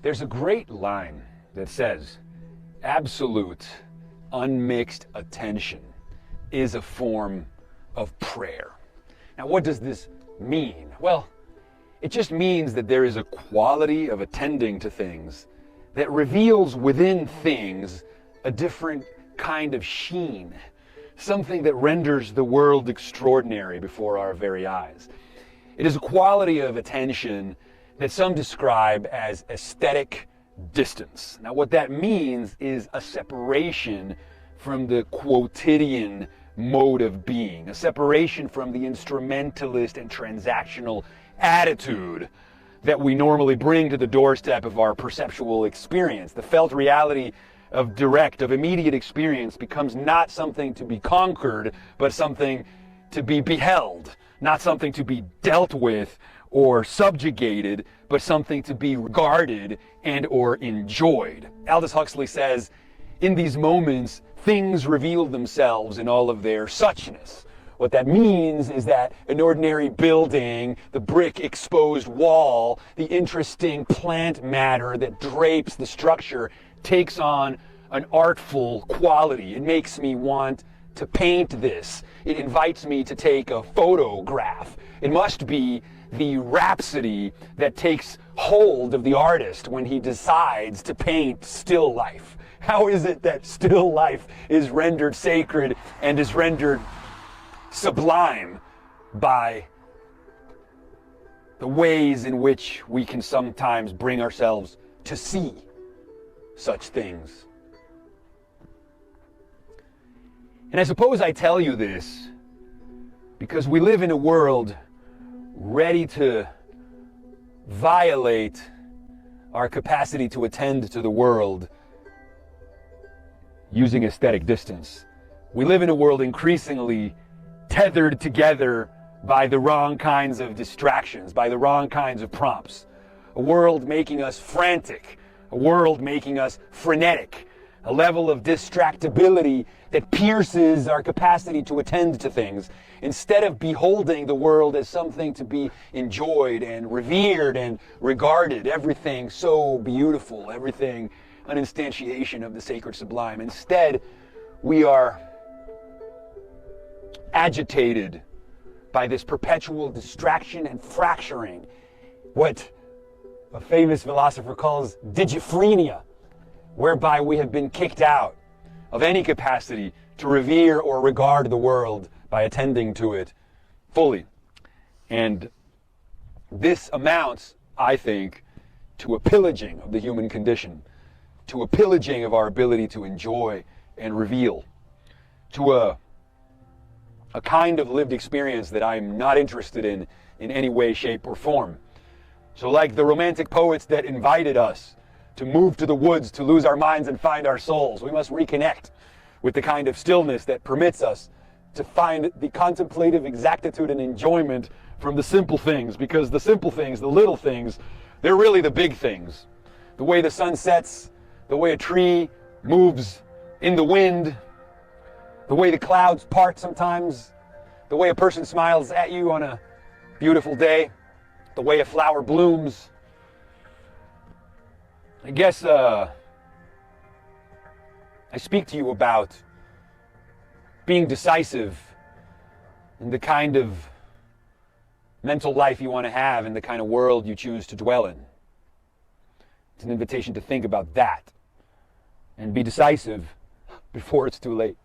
There's a great line that says, absolute, unmixed attention is a form of prayer. Now, what does this mean? Well, it just means that there is a quality of attending to things that reveals within things a different kind of sheen, something that renders the world extraordinary before our very eyes. It is a quality of attention that some describe as aesthetic distance. Now, what that means is a separation from the quotidian mode of being, a separation from the instrumentalist and transactional attitude that we normally bring to the doorstep of our perceptual experience. The felt reality of direct, of immediate experience becomes not something to be conquered, but something to be beheld, not something to be dealt with or subjugated, but something to be regarded and or enjoyed. Aldous Huxley says, in these moments, things reveal themselves in all of their suchness. What that means is that an ordinary building, the brick exposed wall, the interesting plant matter that drapes the structure takes on an artful quality. It makes me want to paint this. It invites me to take a photograph. It must be the rhapsody that takes hold of the artist when he decides to paint still life. How is it that still life is rendered sacred and is rendered sublime by the ways in which we can sometimes bring ourselves to see such things? And I suppose I tell you this because we live in a world ready to violate our capacity to attend to the world using aesthetic distance. We live in a world increasingly tethered together by the wrong kinds of distractions, by the wrong kinds of prompts. A world making us frantic, a world making us frenetic, a level of distractibility that pierces our capacity to attend to things. Instead of beholding the world as something to be enjoyed and revered and regarded, everything so beautiful, everything an instantiation of the sacred sublime. Instead, we are agitated by this perpetual distraction and fracturing, what a famous philosopher calls digiphrenia, whereby we have been kicked out of any capacity to revere or regard the world by attending to it fully. And this amounts, I think, to a pillaging of the human condition, to a pillaging of our ability to enjoy and reveal, to a kind of lived experience that I'm not interested in any way, shape, or form. So like the romantic poets that invited us to move to the woods, to lose our minds and find our souls, we must reconnect with the kind of stillness that permits us to find the contemplative exactitude and enjoyment from the simple things, because the simple things, the little things, they're really the big things. The way the sun sets, the way a tree moves in the wind, the way the clouds part sometimes, the way a person smiles at you on a beautiful day, the way a flower blooms. I guess I speak to you about being decisive in the kind of mental life you want to have and the kind of world you choose to dwell in. It's an invitation to think about that and be decisive before it's too late.